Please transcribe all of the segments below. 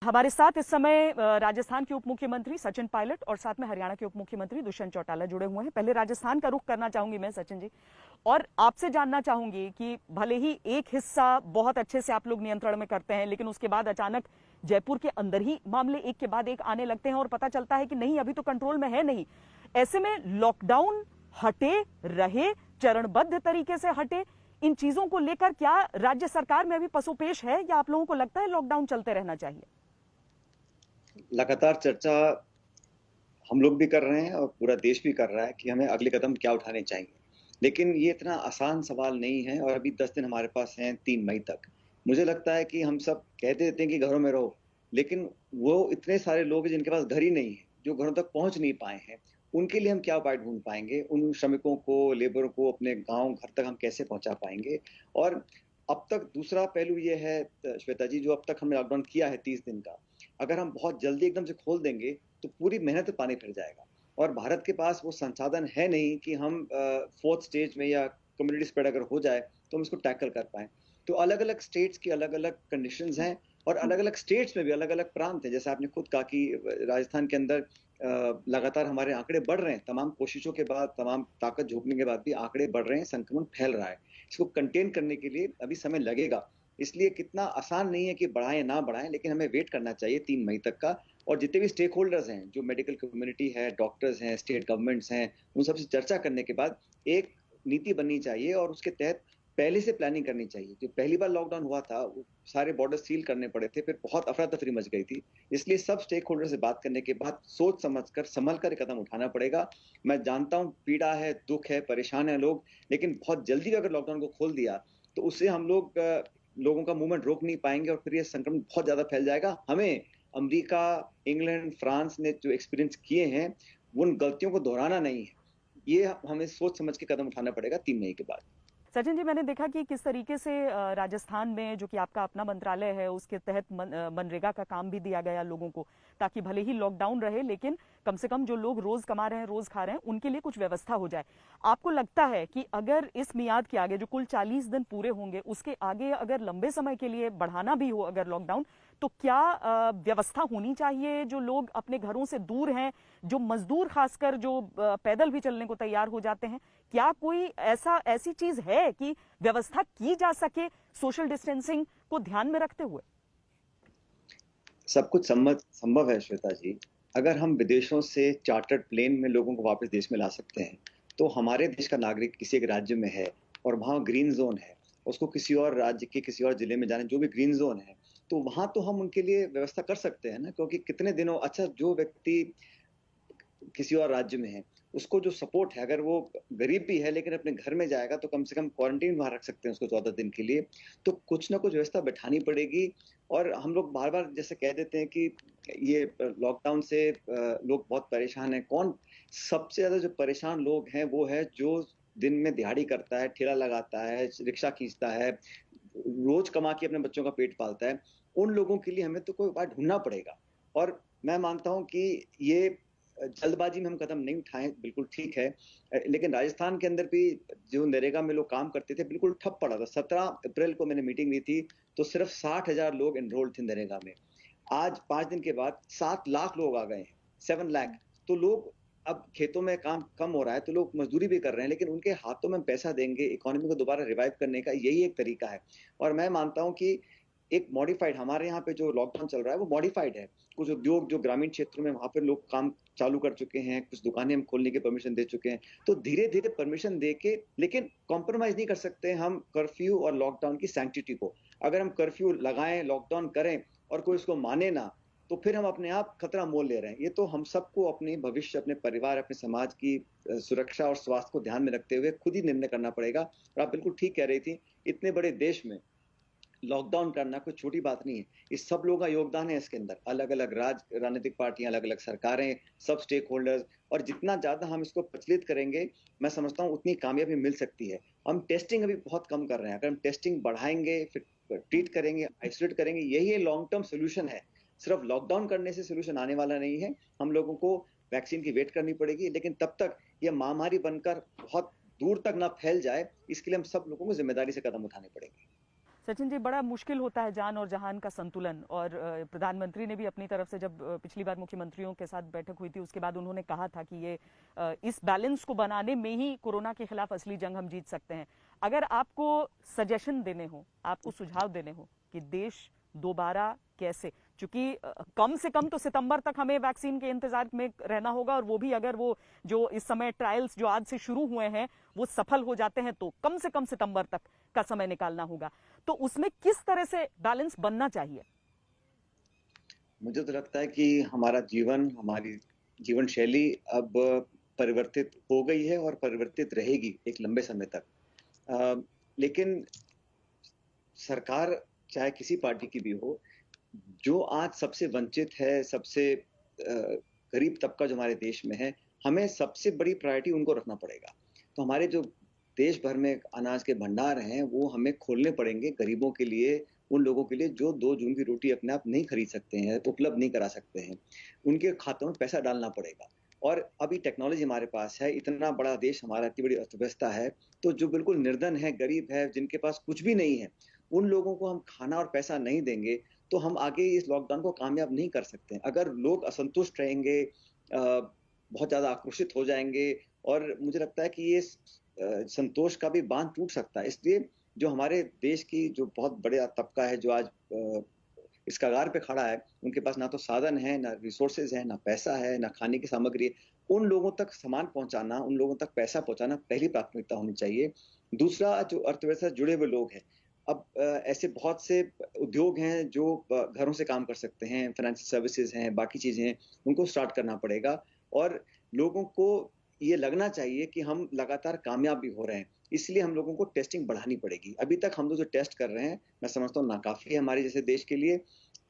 हमारे साथ इस समय राजस्थान के उप मुख्यमंत्री सचिन पायलट और साथ में हरियाणा के उप मुख्यमंत्री दुष्यंत चौटाला जुड़े हुए हैं। पहले राजस्थान का रुख करना चाहूंगी मैं सचिन जी, और आपसे जानना चाहूंगी कि भले ही एक हिस्सा बहुत अच्छे से आप लोग नियंत्रण में करते हैं, लेकिन उसके बाद अचानक जयपुर के अंदर ही मामले एक के बाद एक आने लगते हैं और पता चलता है कि नहीं, अभी तो कंट्रोल में है नहीं। ऐसे में लॉकडाउन हटे रहे, चरणबद्ध तरीके से हटे, इन चीजों को लेकर क्या राज्य सरकार में अभी पसोपेश है या आप लोगों को लगता है लॉकडाउन चलते रहना चाहिए? लगातार चर्चा हम लोग भी कर रहे हैं और पूरा देश भी कर रहा है कि हमें अगले कदम क्या उठाने चाहिए। लेकिन ये इतना आसान सवाल नहीं है और अभी 10 दिन हमारे पास हैं 3 मई तक। मुझे लगता है कि हम सब कह देते हैं कि घरों में रहो, लेकिन वो इतने सारे लोग हैं जिनके पास घर ही नहीं है, जो घरों तक पहुंच नहीं पाए हैं। उनके लिए हम क्या उपाय ढूंढ पाएंगे? उन श्रमिकों को, लेबरों को अपने गाँव घर तक हम कैसे पहुंचा पाएंगे? और अब तक दूसरा पहलू ये है श्वेता जी, जो अब तक हमने लॉकडाउन किया है 30 दिन का, अगर हम बहुत जल्दी एकदम से खोल देंगे तो पूरी मेहनत पानी फिर जाएगा। और भारत के पास वो संसाधन है नहीं कि हम फोर्थ स्टेज में या कम्युनिटी स्प्रेड अगर हो जाए तो हम इसको टैकल कर पाए। तो अलग अलग स्टेट्स की अलग अलग कंडीशंस हैं और अलग अलग स्टेट्स में भी अलग अलग प्रांत हैं। जैसे आपने खुद कहा कि राजस्थान के अंदर लगातार हमारे आंकड़े बढ़ रहे हैं, तमाम कोशिशों के बाद, तमाम ताकत झोंकने के बाद भी आंकड़े बढ़ रहे हैं, संक्रमण फैल रहा है। इसको कंटेन करने के लिए अभी समय लगेगा, इसलिए कितना आसान नहीं है कि बढ़ाएं ना बढ़ाएं, लेकिन हमें वेट करना चाहिए 3 मई तक का। और जितने भी स्टेक होल्डर्स हैं, जो मेडिकल कम्युनिटी है, डॉक्टर्स हैं, स्टेट गवर्नमेंट्स हैं, उन सबसे चर्चा करने के बाद एक नीति बननी चाहिए और उसके तहत पहले से प्लानिंग करनी चाहिए। जो पहली बार लॉकडाउन हुआ था, सारे बॉर्डर सील करने पड़े थे, फिर बहुत अफरा तफरी मच गई थी। इसलिए सब स्टेक होल्डर से बात करने के बाद सोच समझ कर, संभल कर कदम उठाना पड़ेगा। मैं जानता हूँ पीड़ा है, दुख है, परेशान है लोग, लेकिन बहुत जल्दी अगर लॉकडाउन को खोल दिया तो उससे हम लोग लोगों का मूवमेंट रोक नहीं पाएंगे और फिर ये संक्रमण बहुत ज्यादा फैल जाएगा। हमें अमेरिका, इंग्लैंड, फ्रांस ने जो एक्सपीरियंस किए हैं, उन गलतियों को दोहराना नहीं है। ये हमें सोच समझ के कदम उठाना पड़ेगा 3 मई के बाद। सचिन जी, मैंने देखा कि किस तरीके से राजस्थान में, जो कि आपका अपना मंत्रालय है, उसके तहत मनरेगा का काम भी दिया गया लोगों को, ताकि भले ही लॉकडाउन रहे लेकिन कम से कम जो लोग रोज कमा रहे हैं, रोज खा रहे हैं, उनके लिए कुछ व्यवस्था हो जाए। आपको लगता है कि अगर इस मियाद के आगे, जो कुल 40 दिन पूरे होंगे, उसके आगे अगर लंबे समय के लिए बढ़ाना भी हो अगर लॉकडाउन, तो क्या व्यवस्था होनी चाहिए? जो लोग अपने घरों से दूर हैं, जो मजदूर खासकर, जो पैदल भी चलने को तैयार हो जाते हैं, क्या कोई ऐसी चीज है कि व्यवस्था की जा सके सोशल डिस्टेंसिंग को ध्यान में रखते हुए? सब कुछ संभव है श्वेता जी। अगर हम विदेशों से चार्टर्ड प्लेन में लोगों को वापस देश में ला सकते हैं, तो हमारे देश का नागरिक किसी एक राज्य में है और वहाँ ग्रीन जोन है, उसको किसी और राज्य के किसी और जिले में जाने, जो भी ग्रीन जोन है, तो वहां तो हम उनके लिए व्यवस्था कर सकते हैं ना। क्योंकि कितने दिनों, अच्छा, जो व्यक्ति किसी और राज्य में है, उसको जो सपोर्ट है, अगर वो गरीब भी है लेकिन अपने घर में जाएगा तो कम से कम क्वारंटीन वहां रख सकते हैं उसको 14 दिन के लिए। तो कुछ ना कुछ व्यवस्था बैठानी पड़ेगी। और हम लोग बार बार जैसे कह देते हैं कि ये लॉकडाउन से लोग बहुत परेशान हैं। कौन सबसे ज्यादा जो परेशान लोग हैं वो है जो दिन में दिहाड़ी करता है, ठेला लगाता है, रिक्शा खींचता है, रोज कमा के अपने बच्चों का पेट पालता है। उन लोगों के लिए हमें तो कोई उपाय ढूंढना पड़ेगा। और मैं मानता हूं कि ये जल्दबाजी में हम कदम नहीं उठाएं, बिल्कुल ठीक है। लेकिन राजस्थान के अंदर भी जो नरेगा में लोग काम करते थे, बिल्कुल ठप पड़ा था। 17 अप्रैल को मैंने मीटिंग ली थी तो सिर्फ 60,000 लोग एनरोल्ड थे नरेगा में। आज 5 दिन के बाद 7 लाख लोग आ गए हैं, 7 लाख। तो लोग, अब खेतों में काम कम हो रहा है तो लोग मजदूरी भी कर रहे हैं, लेकिन उनके हाथों में पैसा देंगे, इकोनॉमी को दोबारा रिवाइव करने का यही एक तरीका है। और मैं मानता हूं कि एक मॉडिफाइड, हमारे यहाँ पे जो लॉकडाउन चल रहा है वो मॉडिफाइड है। कुछ उद्योग जो ग्रामीण क्षेत्रों में, वहां पर लोग काम चालू कर चुके हैं, कुछ दुकानें हम खोलने की परमिशन दे चुके हैं। तो धीरे धीरे परमिशन दे के, लेकिन कॉम्प्रोमाइज नहीं कर सकते हम कर्फ्यू और लॉकडाउन की सैंक्टिटी को। अगर हम कर्फ्यू लगाएं, लॉकडाउन करें और कोई उसको माने ना, तो फिर हम अपने आप खतरा मोल ले रहे हैं। ये तो हम सबको अपने भविष्य, अपने परिवार, अपने समाज की सुरक्षा और स्वास्थ्य को ध्यान में रखते हुए खुद ही निर्णय करना पड़ेगा। और आप बिल्कुल ठीक कह रही थी, इतने बड़े देश में लॉकडाउन करना कोई छोटी बात नहीं है। इस सब लोगों का योगदान है इसके अंदर, अलग अलग राजनीतिक पार्टियां, अलग अलग सरकारें, सब स्टेक होल्डर्स। और जितना ज्यादा हम इसको प्रचलित करेंगे, मैं समझता हूँ उतनी कामयाबी मिल सकती है। हम टेस्टिंग अभी बहुत कम कर रहे हैं। अगर हम टेस्टिंग बढ़ाएंगे, फिर ट्रीट करेंगे, आइसोलेट करेंगे, यही लॉन्ग टर्म सोल्यूशन है। सिर्फ लॉकडाउन करने से सोल्यूशन आने वाला नहीं है। हम लोगों को वैक्सीन की वेट करनी पड़ेगी, लेकिन तब तक यह महामारी बनकर बहुत दूर तक ना फैल जाए, इसके लिए हम सब लोगों को जिम्मेदारी से कदम उठाने पड़ेंगे। सचिन जी, बड़ा मुश्किल होता है जान और जहान का संतुलन। और प्रधानमंत्री ने भी अपनी तरफ से, जब पिछली बार मुख्यमंत्रियों के साथ बैठक हुई थी उसके बाद उन्होंने कहा था कि ये इस बैलेंस को बनाने में ही कोरोना के खिलाफ असली जंग हम जीत सकते हैं। अगर आपको सजेशन देने हो, आपको सुझाव देने हो कि देश दोबारा कैसे, क्योंकि कम से कम तो सितंबर तक हमें वैक्सीन के इंतजार में रहना होगा, और वो भी अगर वो जो इस समय ट्रायल्स जो आज से शुरू हुए हैं वो सफल हो जाते हैं तो कम से कम सितंबर तक का समय निकालना होगा। तो उसमें किस तरह से बैलेंस बनना चाहिए? मुझे तो लगता है कि हमारा जीवन, हमारी जीवन शैली अब परिवर्तित हो गई है और परिवर्तित रहेगी एक लंबे समय तक। लेकिन सरकार चाहे किसी पार्टी की भी हो, जो आज सबसे वंचित है, सबसे गरीब तबका जो हमारे देश में है, हमें सबसे बड़ी प्रायोरिटी उनको रखना पड़ेगा। तो हमारे जो देश भर में अनाज के भंडार हैं, वो हमें खोलने पड़ेंगे गरीबों के लिए, उन लोगों के लिए जो 2 जून की रोटी अपने आप नहीं खरीद सकते हैं, उपलब्ध नहीं करा सकते हैं। उनके खातों में पैसा डालना पड़ेगा। और अभी टेक्नोलॉजी हमारे पास है, इतना बड़ा देश हमारा, इतनी बड़ी अर्थव्यवस्था है, तो जो बिल्कुल निर्धन है, गरीब है, जिनके पास कुछ भी नहीं है, उन लोगों को हम खाना और पैसा नहीं देंगे, तो हम आगे इस लॉकडाउन को कामयाब नहीं कर सकते हैं। अगर लोग असंतुष्ट रहेंगे, बहुत ज़्यादा आक्रोशित हो जाएँगे, और मुझे लगता है कि ये संतोष का भी बाँध टूट सकता है। इसलिए जो हमारे देश की जो बहुत बड़ा तबका है, जो आज इस कगार पे खड़ा है, उनके पास ना तो साधन है, ना रिसोर्सेज़ हैं, ना पैसा है, ना खाने की सामग्री है। उन लोगों तक सामान पहुँचाना, उन लोगों तक पैसा पहुँचाना पहली प्राथमिकता होनी चाहिए। दूसरा, जो अर्थव्यवस्था से जुड़े हुए लोग हैं, अब ऐसे बहुत से उद्योग हैं जो घरों से काम कर सकते हैं, फाइनेंशियल सर्विसेज हैं, बाकी चीज़ें हैं, उनको स्टार्ट करना पड़ेगा। और लोगों को ये लगना चाहिए कि हम लगातार कामयाब भी हो रहे हैं, इसलिए हम लोगों को टेस्टिंग बढ़ानी पड़ेगी। अभी तक हम लोग जो टेस्ट कर रहे हैं, मैं समझता हूँ नाकाफ़ी है हमारे जैसे देश के लिए।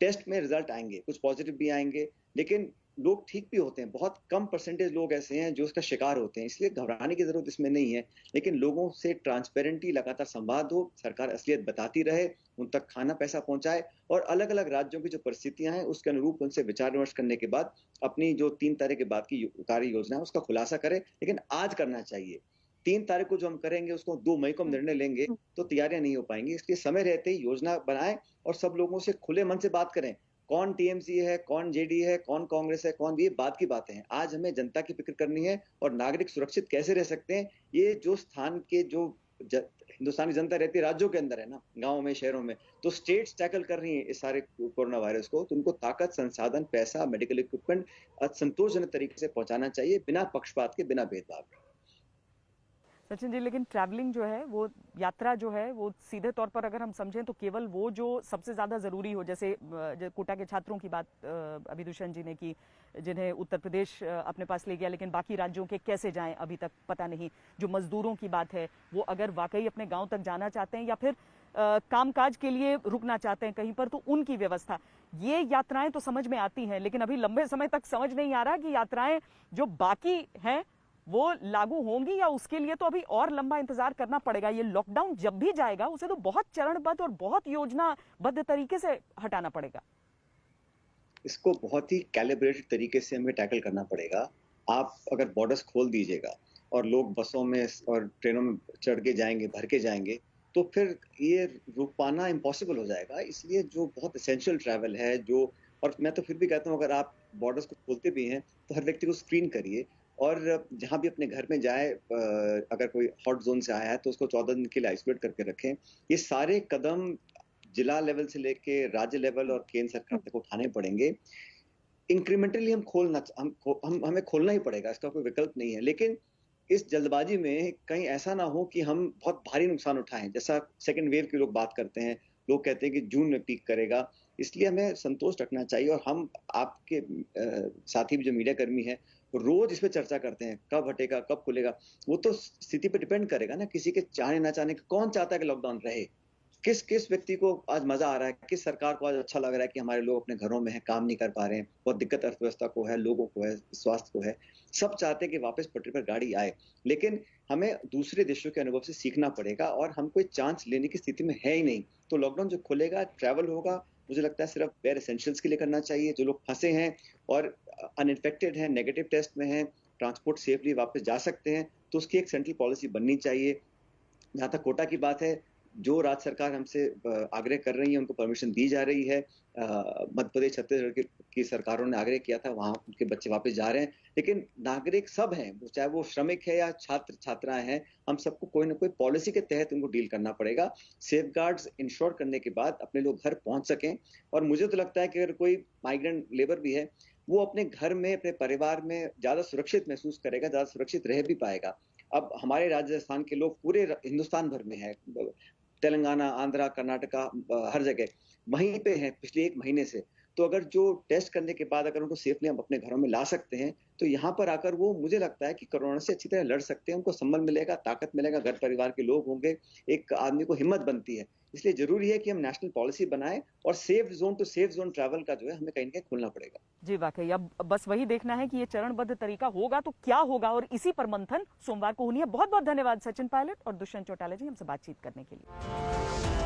टेस्ट में रिजल्ट आएँगे, कुछ पॉजिटिव भी आएँगे, लेकिन लोग ठीक भी होते हैं। बहुत कम परसेंटेज लोग ऐसे हैं जो इसका शिकार होते हैं, इसलिए घबराने की ज़रूरत इसमें नहीं है। लेकिन लोगों से ट्रांसपेरेंटली लगातार संवाद हो, सरकार असलियत बताती रहे, उन तक खाना पैसा पहुँचाए, और अलग-अलग राज्यों की जो परिस्थितियाँ हैं, उसके अनुरूप उनसे विचार-विमर्श करने के बाद अपनी जो 3 तारीख के बाद की कार्य योजना है, उसका खुलासा करें। लेकिन आज करना चाहिए। 3 तारीख को जो हम करेंगे, उसको 2 मई को हम निर्णय लेंगे, तो तैयारियाँ नहीं हो पाएँगी। इसलिए समय रहते ही योजना बनाएँ और सब लोगों से खुले मन से बात करें। कौन टीएमसी है, कौन जेडी है, कौन कांग्रेस है, कौन, ये बाद की बातें हैं। आज हमें जनता की फ़िक्र करनी है और नागरिक सुरक्षित कैसे रह सकते हैं, ये जो स्थान के जो हिंदुस्तान की जनता रहती है राज्यों के अंदर है ना, गाँव में, शहरों में, तो स्टेट्स टैकल कर रही हैं इस सारे कोरोना वायरस को, तो उनको ताकत, संसाधन, पैसा, मेडिकल इक्विपमेंट संतोषजनक तरीके से पहुँचाना चाहिए, बिना पक्षपात के, बिना भेदभाव के। सचिन जी, लेकिन ट्रैवलिंग जो है, वो यात्रा जो है, वो सीधे तौर पर अगर हम समझें तो केवल वो जो सबसे ज़्यादा ज़रूरी हो, जैसे कोटा के छात्रों की बात अभी दुष्यंत जी ने की, जिन्हें उत्तर प्रदेश अपने पास ले गया, लेकिन बाकी राज्यों के कैसे जाएं अभी तक पता नहीं। जो मजदूरों की बात है, वो अगर वाकई अपने गांव तक जाना चाहते हैं या फिर कामकाज के लिए रुकना चाहते हैं कहीं पर, तो उनकी व्यवस्था, ये यात्राएं तो समझ में आती हैं, लेकिन अभी लंबे समय तक समझ नहीं आ रहा कि यात्राएं जो बाकी हैं वो लागू होंगी या उसके लिए तो अभी और लंबा इंतजार करना पड़ेगा। ये लॉकडाउन जब भी जाएगा उसे तो बहुत चरणबद्ध और बहुत योजनाबद्ध तरीके से हटाना पड़ेगा। इसको बहुत ही कैलिब्रेटेड तरीके से हमें टैकल करना पड़ेगा। आप अगर बॉर्डर्स खोल दीजिएगा और लोग बसों में और ट्रेनों में चढ़ के जाएँगे, भर के जाएँगे, तो फिर ये रुक पाना इम्पॉसिबल हो जाएगा। इसलिए जो बहुत एसेंशियल ट्रैवल है, जो, और मैं तो फिर भी कहता हूँ, अगर आप बॉर्डर्स को खोलते भी हैं, तो हर व्यक्ति को स्क्रीन करिए, और जहाँ भी अपने घर में जाए, अगर कोई हॉट ज़ोन से आया है, तो उसको 14 दिन के लिए आइसोलेट करके रखें। ये सारे कदम जिला लेवल से लेके राज्य लेवल और केंद्र सरकार तक उठाने पड़ेंगे। इंक्रीमेंटली हमें खोलना ही पड़ेगा, इसका कोई विकल्प नहीं है। लेकिन इस जल्दबाजी में कहीं ऐसा ना हो कि हम बहुत भारी नुकसान उठाएं, जैसा सेकंड वेव की लोग बात करते हैं, लोग कहते हैं कि जून में पीक करेगा। इसलिए हमें संतोष रखना चाहिए, और हम आपके साथी भी जो मीडिया कर्मी हैं, रोज इस पे चर्चा करते हैं, कब हटेगा, कब खुलेगा। वो तो स्थिति पे डिपेंड करेगा ना, किसी के चाहने ना चाहने, कौन चाहता है कि लॉकडाउन रहे, किस किस व्यक्ति को आज मजा आ रहा है, किस सरकार को आज अच्छा लग रहा है कि हमारे लोग अपने घरों में हैं, काम नहीं कर पा रहे हैं, बहुत दिक्कत अर्थव्यवस्था को है, लोगों को है, स्वास्थ्य को है। सब चाहते हैं कि वापस पटरी पर गाड़ी आए, लेकिन हमें दूसरे देशों के अनुभव से सीखना पड़ेगा, और हम कोई चांस लेने की स्थिति में है ही नहीं। तो लॉकडाउन जो खुलेगा, ट्रैवल होगा, मुझे लगता है सिर्फ बेयर एसेंशियल्स के लिए करना चाहिए। जो लोग फंसे हैं और अनइन्फेक्टेड हैं, नेगेटिव टेस्ट में हैं, ट्रांसपोर्ट सेफली वापस जा सकते हैं, तो उसकी एक सेंट्रल पॉलिसी बननी चाहिए। जहाँ तक कोटा की बात है, जो राज्य सरकार हमसे आग्रह कर रही है उनको परमिशन दी जा रही है। मध्य प्रदेश, छत्तीसगढ़ की सरकारों ने आग्रह किया था, वहां उनके बच्चे वापस जा रहे हैं। लेकिन नागरिक सब हैं, चाहे वो श्रमिक है या छात्र छात्राएं हैं, हम सबको कोई ना कोई पॉलिसी के तहत उनको डील करना पड़ेगा। सेफ गार्ड्स इंश्योर करने के बाद अपने लोग घर पहुंच सकें। और मुझे तो लगता है कि अगर कोई माइग्रेंट लेबर भी है, वो अपने घर में, अपने परिवार में ज्यादा सुरक्षित महसूस करेगा, ज्यादा सुरक्षित रह भी पाएगा। अब हमारे राजस्थान के लोग पूरे हिंदुस्तान भर में है, तेलंगाना, आंध्रा, कर्नाटका, हर जगह वहीं पे हैं पिछले 1 महीने से। तो अगर जो टेस्ट करने के बाद अगर उनको सेफली हम अपने घरों में ला सकते हैं, तो यहाँ पर आकर वो, मुझे लगता है कि कोरोना से अच्छी तरह लड़ सकते हैं। उनको संबल मिलेगा, ताकत मिलेगा, घर परिवार के लोग होंगे, एक आदमी को हिम्मत बनती है। इसलिए जरूरी है कि हम नेशनल पॉलिसी बनाएं और safe zone to safe zone travel का जो है हमें कहीं ना कहीं खोलना पड़ेगा। जी वाकई, अब बस वही देखना है कि ये चरणबद्ध तरीका होगा तो क्या होगा, और इसी पर मंथन सोमवार को होनी है। बहुत बहुत धन्यवाद सचिन पायलट और दुष्यंत चौटाला जी हमसे बातचीत करने के लिए।